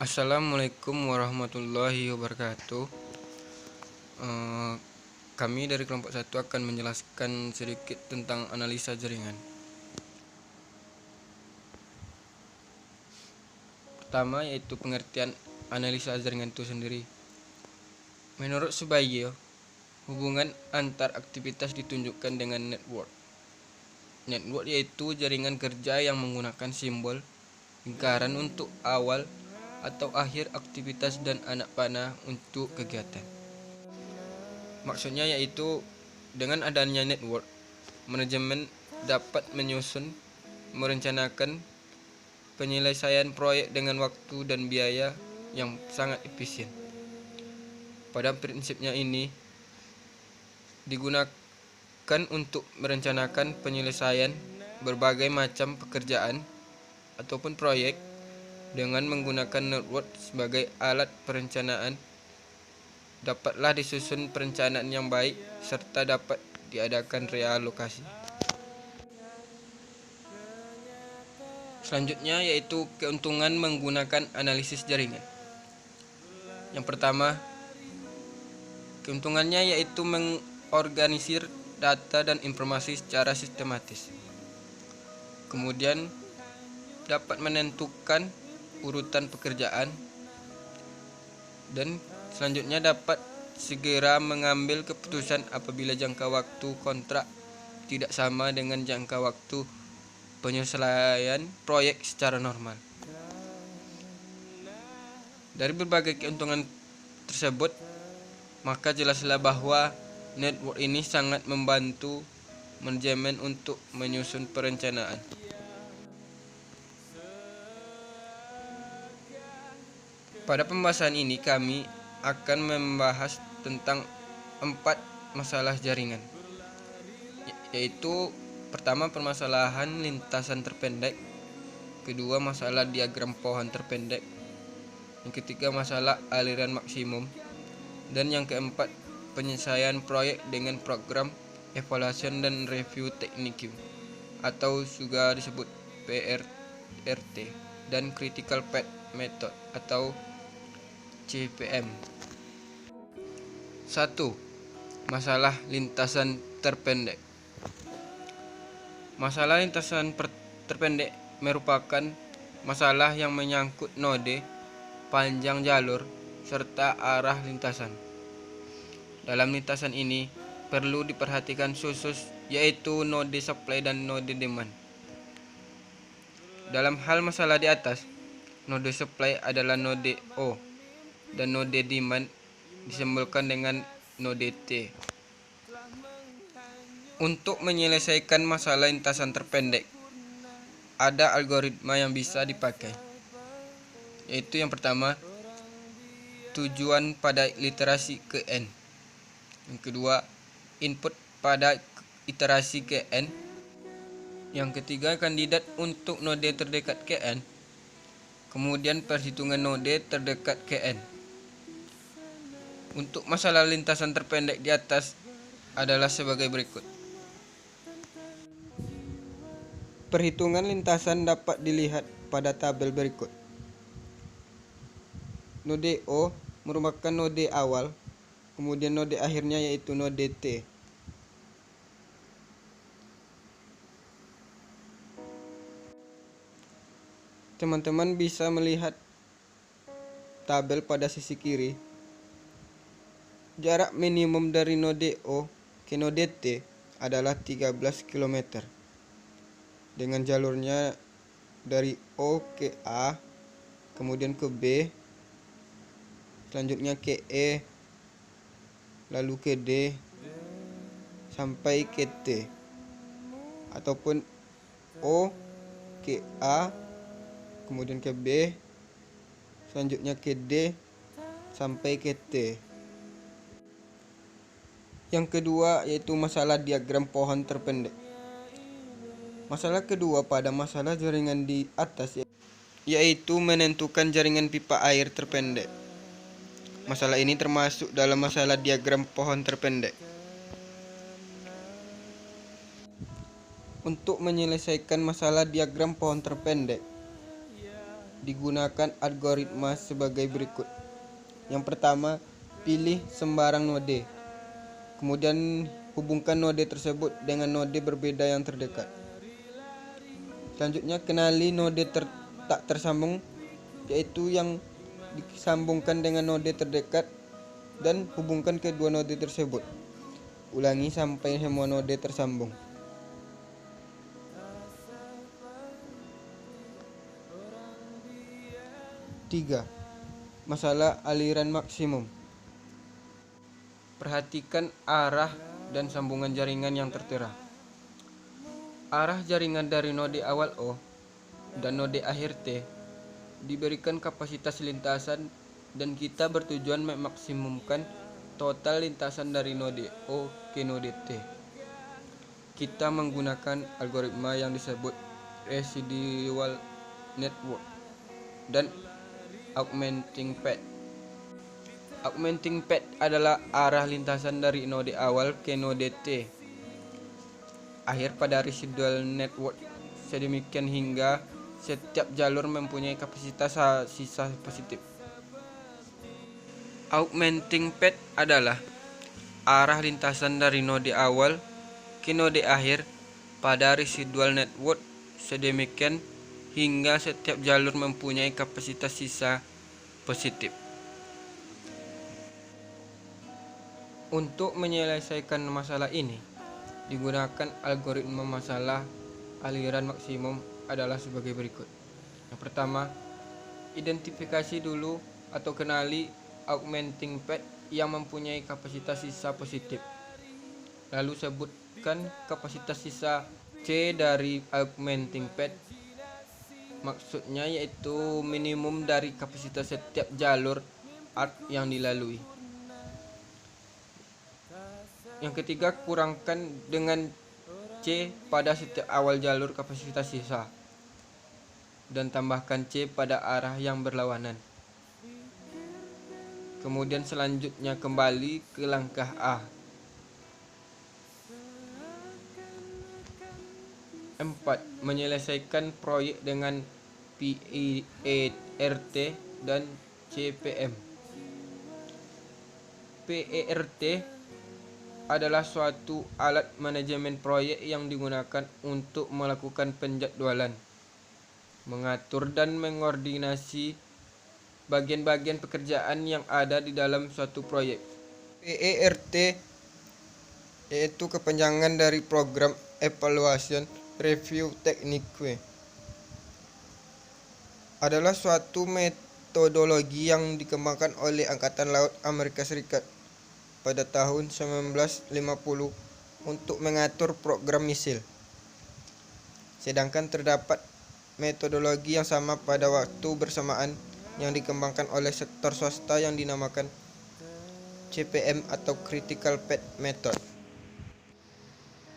Assalamualaikum warahmatullahi wabarakatuh. Eh, Kami dari kelompok 1 akan menjelaskan sedikit tentang analisa jaringan. Pertama yaitu pengertian analisa jaringan itu sendiri. Menurut Subayo, hubungan antar aktivitas ditunjukkan dengan network. Network yaitu jaringan kerja yang menggunakan simbol lingkaran untuk awal atau akhir aktivitas dan anak panah untuk kegiatan. Maksudnya yaitu dengan adanya network, manajemen dapat menyusun, merencanakan penyelesaian proyek dengan waktu dan biaya yang sangat efisien. Pada prinsipnya ini digunakan untuk merencanakan penyelesaian berbagai macam pekerjaan ataupun proyek dengan menggunakan network sebagai alat perencanaan. Dapatlah disusun perencanaan yang baik serta dapat diadakan realokasi. Selanjutnya yaitu keuntungan menggunakan analisis jaringan. Yang pertama, keuntungannya yaitu mengorganisir data dan informasi secara sistematis. Kemudian dapat menentukan urutan pekerjaan dan selanjutnya dapat segera mengambil keputusan apabila jangka waktu kontrak tidak sama dengan jangka waktu penyelesaian proyek secara normal. Dari berbagai keuntungan tersebut, maka jelaslah bahwa network ini sangat membantu manajemen untuk menyusun perencanaan. Pada pembahasan ini kami akan membahas tentang 4 masalah jaringan, yaitu pertama permasalahan lintasan terpendek, kedua masalah diagram pohon terpendek, yang ketiga masalah aliran maksimum, dan yang keempat penyelesaian proyek dengan program evaluation dan review teknik atau juga disebut PRT, dan critical path method atau CPM. 1. Masalah lintasan terpendek. Masalah lintasan terpendek merupakan masalah yang menyangkut node, panjang jalur, serta arah lintasan. Dalam lintasan ini perlu diperhatikan khusus yaitu node supply dan node demand. Dalam hal masalah di atas, node supply adalah node O dan node demand disimbolkan dengan node T. Untuk menyelesaikan masalah lintasan terpendek, ada algoritma yang bisa dipakai, yaitu yang pertama, tujuan pada iterasi ke N. Yang kedua, input pada iterasi ke N. Yang ketiga, kandidat untuk node terdekat ke N. Kemudian perhitungan node terdekat ke N. Untuk masalah lintasan terpendek di atas adalah sebagai berikut. Perhitungan lintasan dapat dilihat pada tabel berikut. Node O merupakan node awal, kemudian node akhirnya yaitu node T. Teman-teman bisa melihat tabel pada sisi kiri. Jarak minimum dari node O ke node T adalah 13 km. Dengan jalurnya dari O ke A, kemudian ke B, selanjutnya ke E, lalu ke D, sampai ke T, ataupun O ke A, kemudian ke B, selanjutnya ke D, sampai ke T. Yang kedua yaitu masalah diagram pohon terpendek. Masalah kedua pada masalah jaringan di atas yaitu menentukan jaringan pipa air terpendek. Masalah ini termasuk dalam masalah diagram pohon terpendek. Untuk menyelesaikan masalah diagram pohon terpendek, digunakan algoritma sebagai berikut. Yang pertama, pilih sembarang node. Kemudian hubungkan node tersebut dengan node berbeda yang terdekat. Selanjutnya, kenali node tak tersambung, yaitu yang disambungkan dengan node terdekat, dan hubungkan kedua node tersebut. Ulangi sampai semua node tersambung. Tiga, masalah aliran maksimum. Perhatikan arah dan sambungan jaringan yang tertera. Arah jaringan dari node awal O dan node akhir T diberikan kapasitas lintasan, dan kita bertujuan memaksimumkan total lintasan dari node O ke node T. Kita menggunakan algoritma yang disebut residual network dan augmenting path. Augmenting path adalah arah lintasan dari node awal ke node T akhir pada residual network, sedemikian hingga setiap jalur mempunyai kapasitas sisa positif. Augmenting path adalah arah lintasan dari node awal ke node akhir pada residual network, sedemikian hingga setiap jalur mempunyai kapasitas sisa positif. Untuk menyelesaikan masalah ini, digunakan algoritma masalah aliran maksimum adalah sebagai berikut. Yang pertama, identifikasi dulu atau kenali augmenting path yang mempunyai kapasitas sisa positif. Lalu sebutkan kapasitas sisa C dari augmenting path. Maksudnya yaitu minimum dari kapasitas setiap jalur arc yang dilalui. Yang ketiga, kurangkan dengan C pada setiap awal jalur kapasitas sisa, dan tambahkan C pada arah yang berlawanan. Kemudian selanjutnya kembali ke langkah A. 4. Menyelesaikan proyek dengan PERT dan CPM. PERT adalah suatu alat manajemen proyek yang digunakan untuk melakukan penjadwalan, mengatur dan mengkoordinasi bagian-bagian pekerjaan yang ada di dalam suatu proyek. PERT yaitu kepanjangan dari Program Evaluation Review Technique. Adalah suatu metodologi yang dikembangkan oleh Angkatan Laut Amerika Serikat pada tahun 1950 untuk mengatur program misil. Sedangkan terdapat metodologi yang sama pada waktu bersamaan yang dikembangkan oleh sektor swasta yang dinamakan CPM atau Critical Path Method.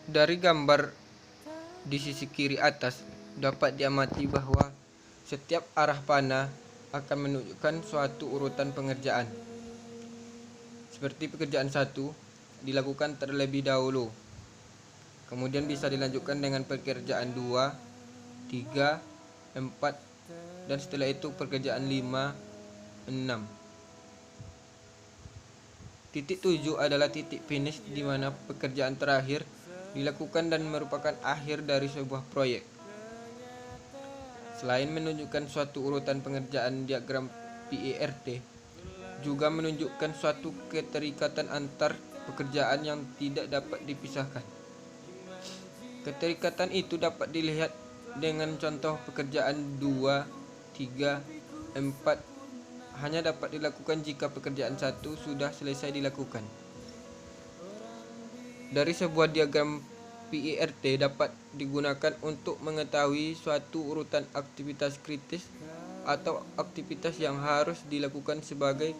Dari gambar di sisi kiri atas dapat diamati bahwa setiap arah panah akan menunjukkan suatu urutan pengerjaan. Seperti pekerjaan 1 dilakukan terlebih dahulu, kemudian bisa dilanjutkan dengan pekerjaan 2, 3, 4, dan setelah itu pekerjaan 5, 6. Titik 7 adalah titik finish di mana pekerjaan terakhir dilakukan dan merupakan akhir dari sebuah proyek. Selain menunjukkan suatu urutan pengerjaan, diagram PERT juga menunjukkan suatu keterikatan antar pekerjaan yang tidak dapat dipisahkan. Keterikatan itu dapat dilihat dengan contoh pekerjaan 2, 3, 4 hanya dapat dilakukan jika pekerjaan 1 sudah selesai dilakukan. Dari sebuah diagram PERT dapat digunakan untuk mengetahui suatu urutan aktivitas kritis atau aktivitas yang harus dilakukan sebagai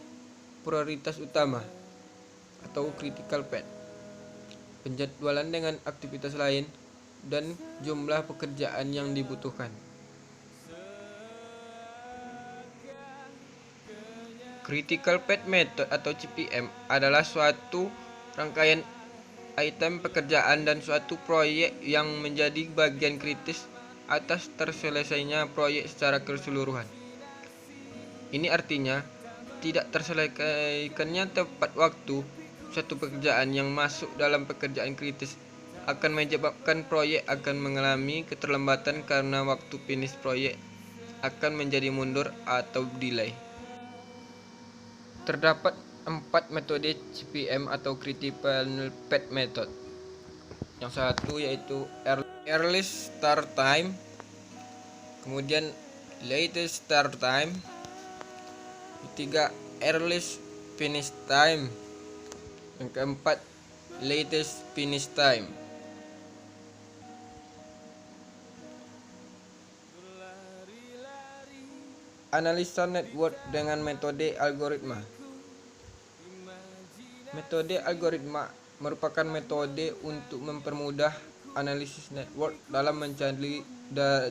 prioritas utama atau critical path, penjadwalan dengan aktivitas lain, dan jumlah pekerjaan yang dibutuhkan. Critical Path Method atau CPM adalah suatu rangkaian item pekerjaan dan suatu proyek yang menjadi bagian kritis atas terselesainya proyek secara keseluruhan. Ini artinya tidak terselesaikannya tepat waktu suatu pekerjaan yang masuk dalam pekerjaan kritis akan menyebabkan proyek akan mengalami keterlambatan karena waktu finish proyek akan menjadi mundur atau delay. Terdapat 4 metode CPM atau Critical Path Method. Yang satu yaitu Earliest Start Time, kemudian Latest Start Time, ketiga Earliest Finish Time, yang keempat Latest Finish Time. Analisa network dengan metode algoritma. Metode algoritma merupakan metode untuk mempermudah analisis network dalam mencari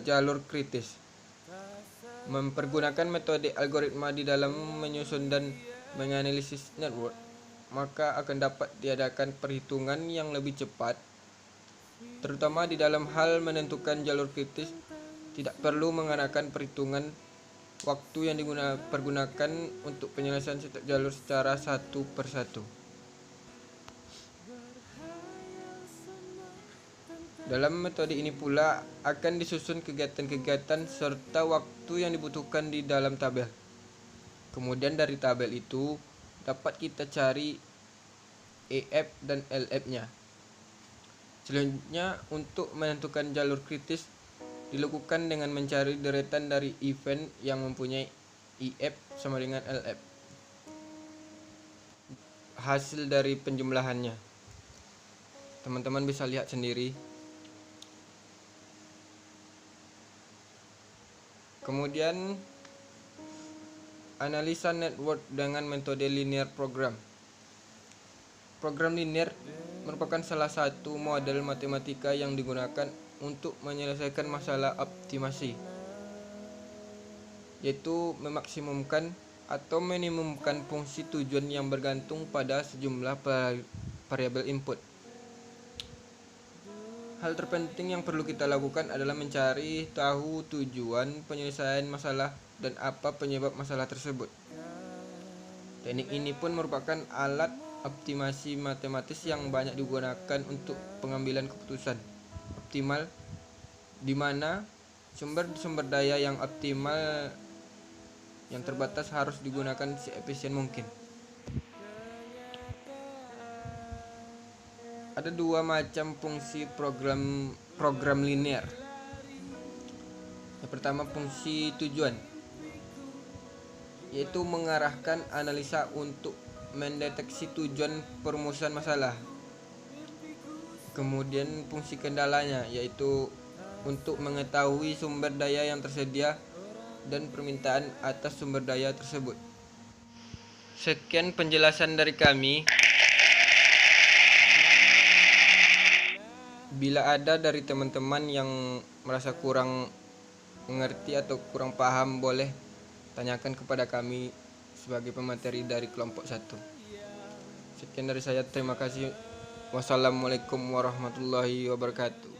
jalur kritis. Mempergunakan metode algoritma di dalam menyusun dan menganalisis network, maka akan dapat diadakan perhitungan yang lebih cepat, terutama di dalam hal menentukan jalur kritis. Tidak perlu menggunakan perhitungan waktu yang dipergunakan untuk penyelesaian setiap jalur secara satu persatu. Dalam metode ini pula akan disusun kegiatan-kegiatan serta waktu yang dibutuhkan di dalam tabel. Kemudian dari tabel itu dapat kita cari EF dan LF-nya. Selanjutnya, untuk menentukan jalur kritis dilakukan dengan mencari deretan dari event yang mempunyai EF sama dengan LF. Hasil dari penjumlahannya teman-teman bisa lihat sendiri. Kemudian analisa network dengan metode linear program. Program linear merupakan salah satu model matematika yang digunakan untuk menyelesaikan masalah optimasi, yaitu memaksimumkan atau minimumkan fungsi tujuan yang bergantung pada sejumlah variabel input. Hal terpenting yang perlu kita lakukan adalah mencari tahu tujuan penyelesaian masalah dan apa penyebab masalah tersebut. Teknik ini pun merupakan alat optimasi matematis yang banyak digunakan untuk pengambilan keputusan optimal, di mana sumber daya yang optimal yang terbatas harus digunakan seefisien mungkin. Ada dua macam fungsi program linear. Yang pertama, fungsi tujuan, yaitu mengarahkan analisa untuk mendeteksi tujuan perumusan masalah. Kemudian fungsi kendalanya, yaitu untuk mengetahui sumber daya yang tersedia dan permintaan atas sumber daya tersebut. Sekian penjelasan dari kami. Bila ada dari teman-teman yang merasa kurang mengerti atau kurang paham, boleh tanyakan kepada kami sebagai pemateri dari kelompok 1. Sekian dari saya, terima kasih. Wassalamualaikum warahmatullahi wabarakatuh.